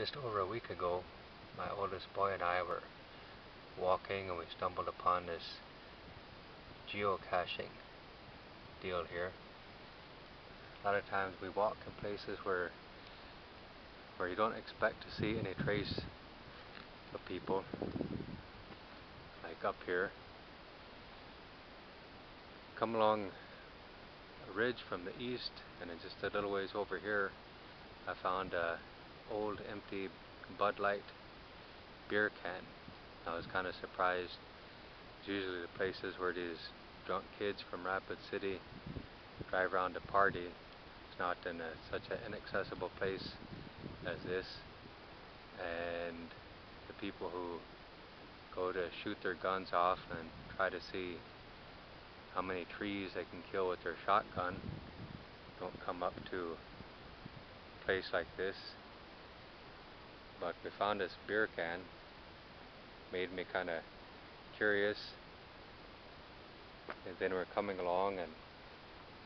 Just over a week ago, my oldest boy and I were walking and we stumbled upon this geocaching deal here. A lot of times we walk in places where you don't expect to see any trace of people, like up here. Come along a ridge from the east, and then just a little ways over here I found a old empty Bud Light beer can. I was kind of surprised. It's usually the places where these drunk kids from Rapid City drive around to party. It's not in such an inaccessible place as this, and the people who go to shoot their guns off and try to see how many trees they can kill with their shotgun don't come up to a place like this. But we found this beer can, made me kind of curious, and then we're coming along and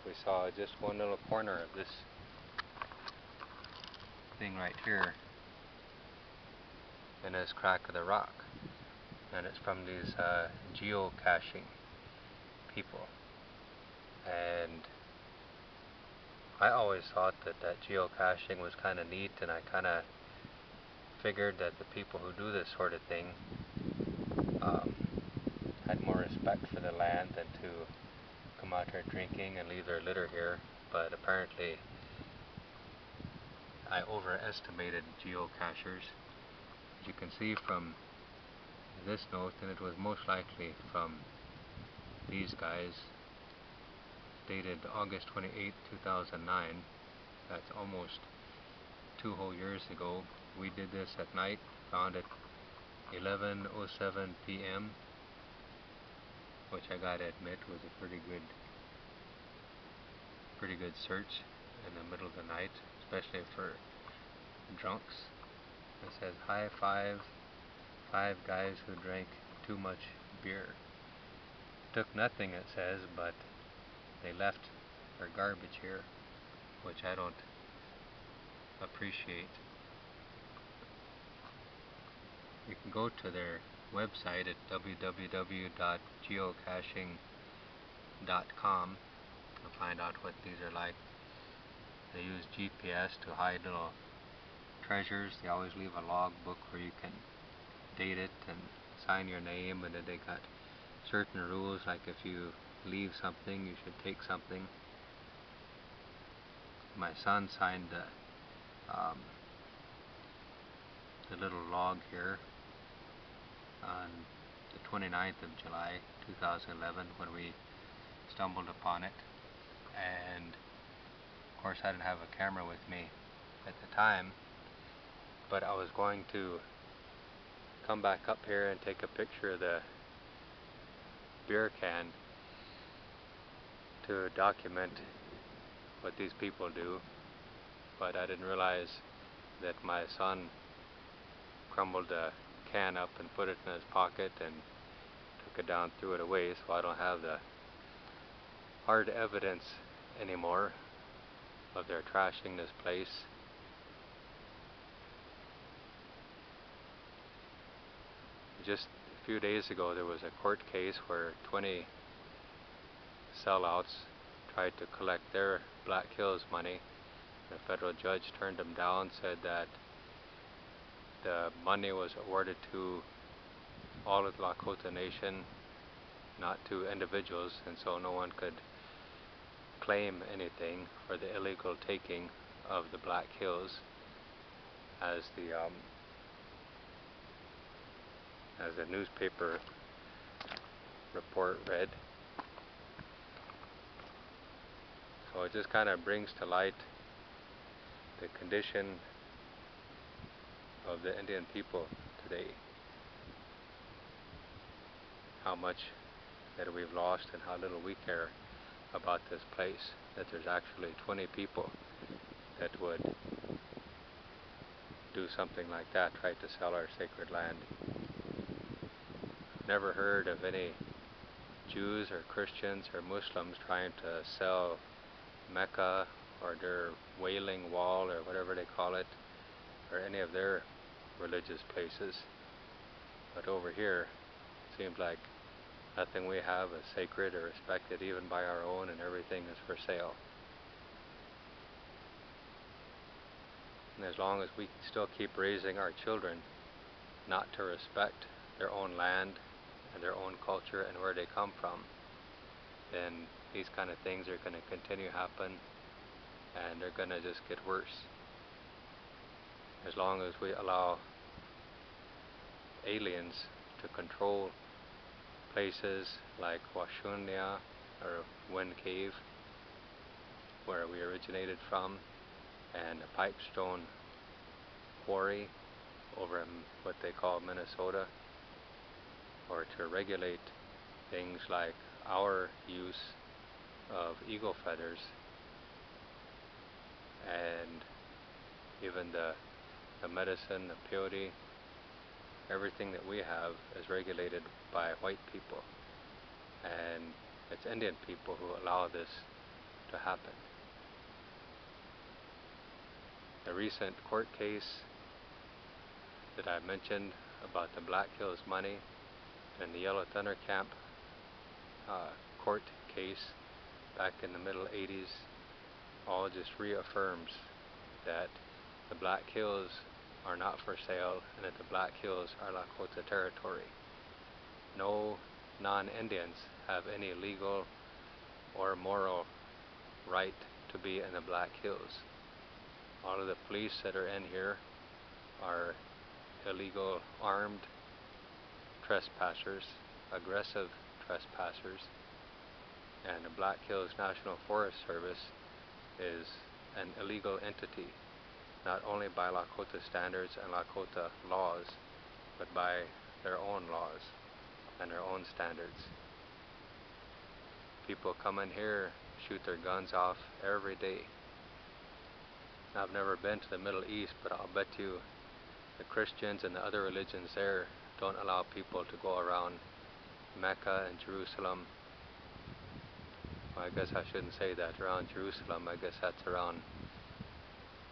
we saw just one little corner of this thing right here in this crack of the rock, and it's from these geocaching people. And I always thought that geocaching was kind of neat, and I kind of figured that the people who do this sort of thing had more respect for the land than to come out here drinking and leave their litter here. But apparently I overestimated geocachers. As you can see from this note, and it was most likely from these guys, dated August 28, 2009. That's almost 2 whole years ago. We did this at night, found it 11:07 p.m., which I gotta admit was a pretty good search in the middle of the night, especially for drunks. It says high five guys who drank too much beer. Took nothing, it says, but they left their garbage here, which I don't appreciate. You can go to their website at www.geocaching.com to find out what these are like. They use GPS to hide little treasures. They always leave a log book where you can date it and sign your name, and then they got certain rules, like if you leave something, you should take something. My son signed the little log here on the 29th of July 2011 when we stumbled upon it, and of course I didn't have a camera with me at the time, but I was going to come back up here and take a picture of the beer can to document what these people do, but I didn't realize that my son crumbled the can up and put it in his pocket and took it down, threw it away, so I don't have the hard evidence anymore of their trashing this place. Just a few days ago there was a court case where 20 sellouts tried to collect their Black Hills money. The federal judge turned them down, said that the money was awarded to all of the Lakota Nation, not to individuals, and so no one could claim anything for the illegal taking of the Black Hills, as the newspaper report read. So it just kind of brings to light the condition of the Indian people today, how much that we've lost and how little we care about this place, that there's actually 20 people that would do something like that, try to sell our sacred land. Never heard of any Jews or Christians or Muslims trying to sell Mecca or their Wailing Wall or whatever they call it, or any of their religious places. But over here, it seems like nothing we have is sacred or respected even by our own, and everything is for sale. And as long as we still keep raising our children not to respect their own land and their own culture and where they come from, then these kind of things are going to continue to happen, and they're going to just get worse. As long as we allow aliens to control places like Washunia or Wind Cave, where we originated from, and a Pipestone quarry over in what they call Minnesota, or to regulate things like our use of eagle feathers, and even the medicine, the peyote, everything that we have is regulated by white people, and it's Indian people who allow this to happen. The recent court case that I mentioned about the Black Hills money and the Yellow Thunder Camp court case back in the middle 80s all just reaffirms that the Black Hills are not for sale, and that the Black Hills are Lakota territory. No non-Indians have any legal or moral right to be in the Black Hills. All of the police that are in here are illegal armed trespassers, aggressive trespassers, and the Black Hills National Forest Service is an illegal entity, not only by Lakota standards and Lakota laws, but by their own laws and their own standards. People come in here, shoot their guns off every day. I've never been to the Middle East, but I'll bet you the Christians and the other religions there don't allow people to go around Mecca and Jerusalem. Well, I guess I shouldn't say that, around Jerusalem. I guess that's around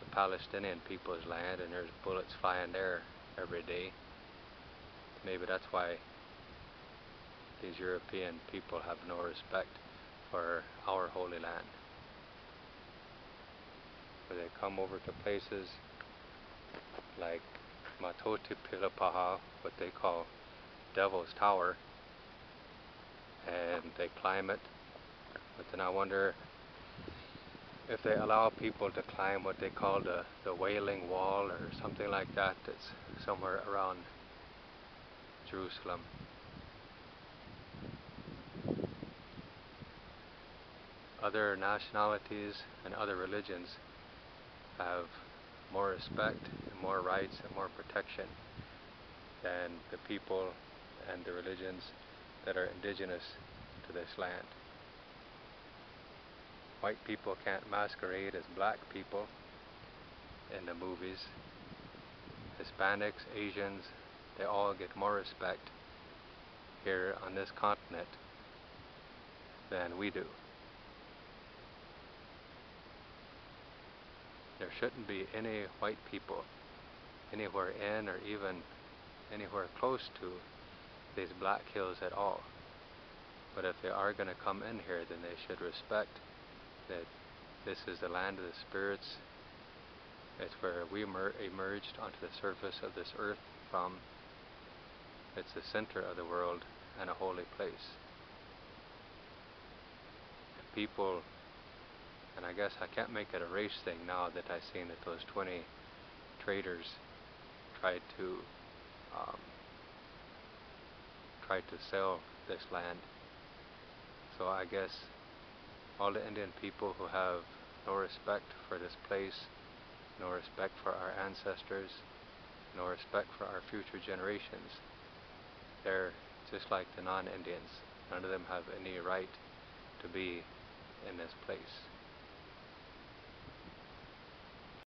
the Palestinian people's land, and there's bullets flying there every day. Maybe that's why these European people have no respect for our holy land. Where they come over to places like Matoti Pilapaha, what they call Devil's Tower, and they climb it. But then I wonder if they allow people to climb what they call the Wailing Wall or something like that, that's somewhere around Jerusalem. Other nationalities and other religions have more respect and more rights and more protection than the people and the religions that are indigenous to this land. White people can't masquerade as black people in the movies. Hispanics, Asians, they all get more respect here on this continent than we do. There shouldn't be any white people anywhere in or even anywhere close to these Black Hills at all. But if they are going to come in here, then they should respect that this is the land of the spirits. It's where we emerged onto the surface of this earth from. It's the center of the world and a holy place. And people, and I guess I can't make it a race thing now that I've seen that those 20 traders tried to sell this land. So I guess all the Indian people who have no respect for this place, no respect for our ancestors, no respect for our future generations, they're just like the non-Indians. None of them have any right to be in this place.